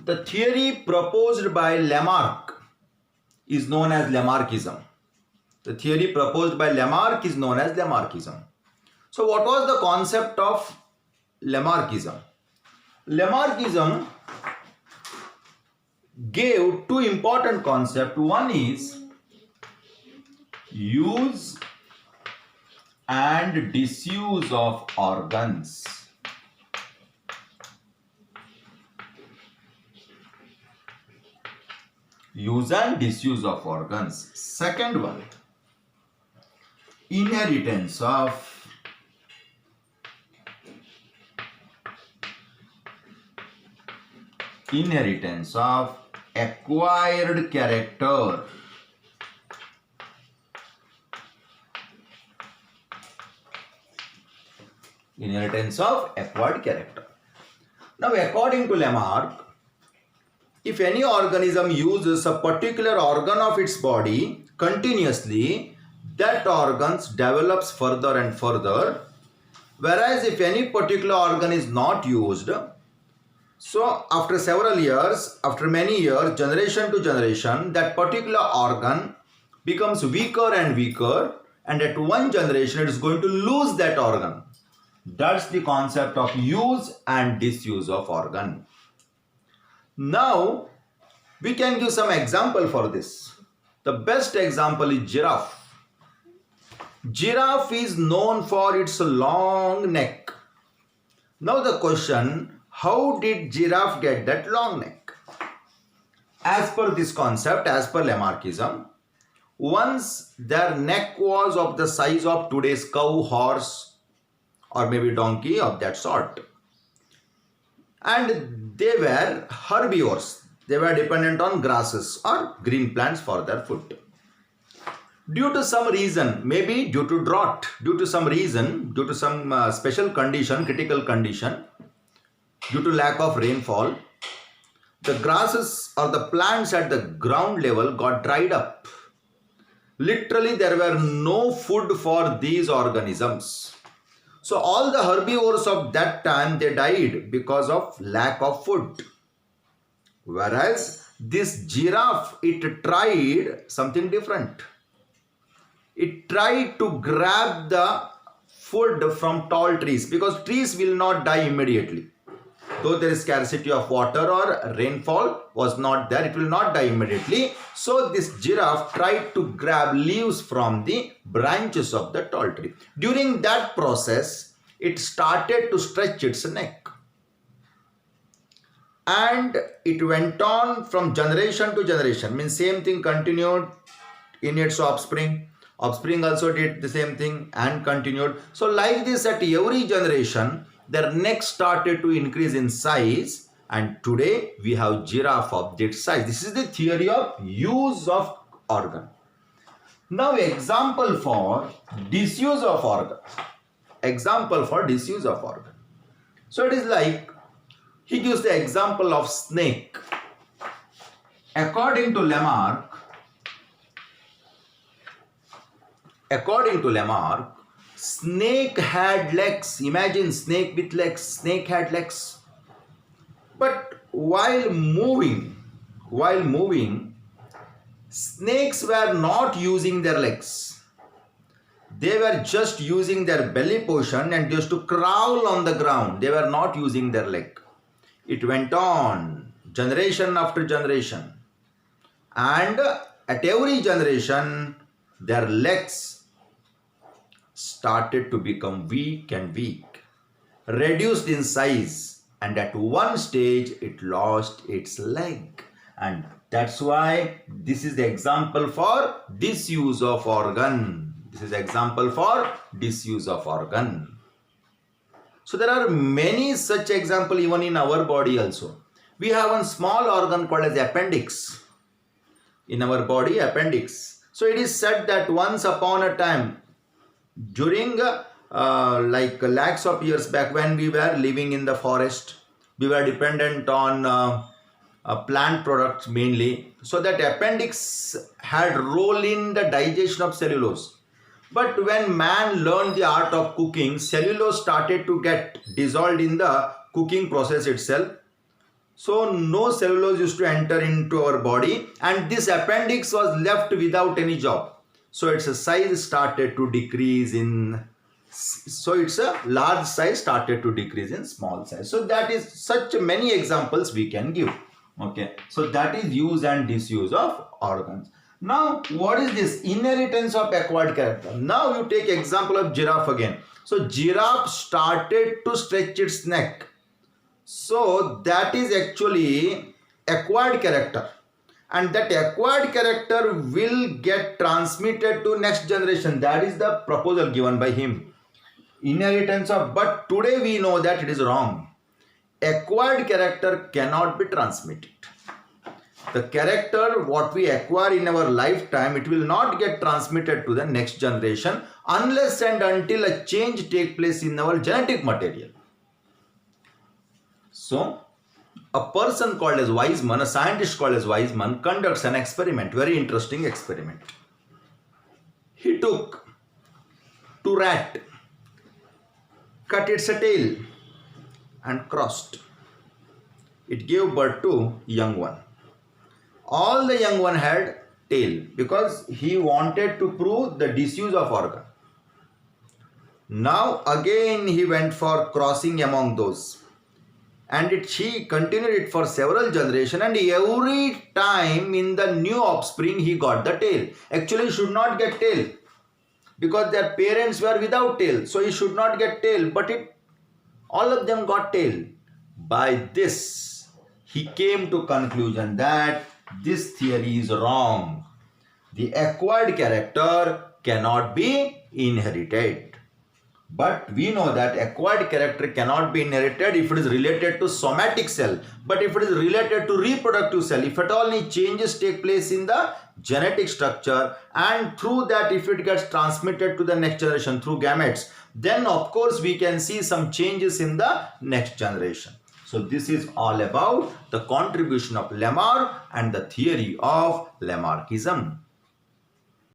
The theory proposed by Lamarck is known as Lamarckism. The theory proposed by Lamarck is known as Lamarckism. So what was the concept of Lamarckism? Lamarckism gave two important concepts. One is use and disuse of organs. Use and disuse of organs. Second one, inheritance of acquired character. Inheritance of acquired character. Now, according to Lamarck, if any organism uses a particular organ of its body continuously, that organ develops further and further. Whereas if any particular organ is not used, so after several years, after many years, generation to generation, that particular organ becomes weaker and weaker, and at one generation it is going to lose that organ. That's the concept of use and disuse of organ. Now, we can give some example for this. The best example is giraffe. Giraffe is known for its long neck. Now the question, how did giraffe get that long neck? As per this concept, as per Lamarckism, once their neck was of the size of today's cow, horse, or maybe donkey, of that sort, and they were herbivores. They were dependent on grasses or green plants for their food. Due to some reason, maybe due to drought, due to some reason, due to some special condition, critical condition, due to lack of rainfall, the grasses or the plants at the ground level got dried up. Literally, there were no food for these organisms. So all the herbivores of that time, they died because of lack of food. Whereas this giraffe, it tried something different. It tried to grab the food from tall trees, because trees will not die immediately. Though there is scarcity of water or rainfall was not there, it will not die immediately. So this giraffe tried to grab leaves from the branches of the tall tree. During that process, it started to stretch its neck. And it went on from generation to generation. Means same thing continued in its offspring. Offspring also did the same thing and continued. So like this, at every generation, their neck started to increase in size, and today we have giraffe of that size. This is the theory of use of organ. Now example for disuse of organ. Example for disuse of organ. So it is like, he gives the example of snake. According to Lamarck, snake had legs. Imagine snake with legs. Snake had legs. But while moving, snakes were not using their legs. They were just using their belly portion and just to crawl on the ground. They were not using their leg. It went on generation after generation. And at every generation, their legs started to become weak and weak, reduced in size, and at one stage it lost its leg. And that's why this is the example for disuse of organ. This is example for disuse of organ. So there are many such examples even in our body also. We have one small organ called as appendix. In our body, appendix. So it is said that once upon a time, during like lakhs of years back, when we were living in the forest, we were dependent on plant products mainly. So that appendix had role in the digestion of cellulose. But when man learned the art of cooking, cellulose started to get dissolved in the cooking process itself. So no cellulose used to enter into our body, and this appendix was left without any job. So its size started to decrease in, so it's a large size started to decrease in small size. So that is such many examples we can give. Okay, so that is use and disuse of organs. Now what is this inheritance of acquired character? Now you take example of giraffe again. So giraffe started to stretch its neck. So that is actually acquired character, and that acquired character will get transmitted to next generation. That is the proposal given by him. Inheritance of, but today we know that it is wrong. Acquired character cannot be transmitted. The character what we acquire in our lifetime, it will not get transmitted to the next generation unless and until a change take place in our genetic material. So, a person called as Weizmann, a scientist called as Weizmann, conducts an experiment, very interesting experiment. He took two rat, cut its tail and crossed. It gave birth to young one. All the young one had tail because he wanted to prove the disuse of organ. Now again he went for crossing among those. And he continued it for several generations, and every time in the new offspring he got the tail. Actually he should not get tail because their parents were without tail, so he should not get tail, but all of them got tail. By this he came to conclusion that this theory is wrong. The acquired character cannot be inherited. But we know that acquired character cannot be inherited if it is related to somatic cell. But if it is related to reproductive cell, if at all any changes take place in the genetic structure, and through that if it gets transmitted to the next generation through gametes, then of course we can see some changes in the next generation. So this is all about the contribution of Lamarck and the theory of Lamarckism.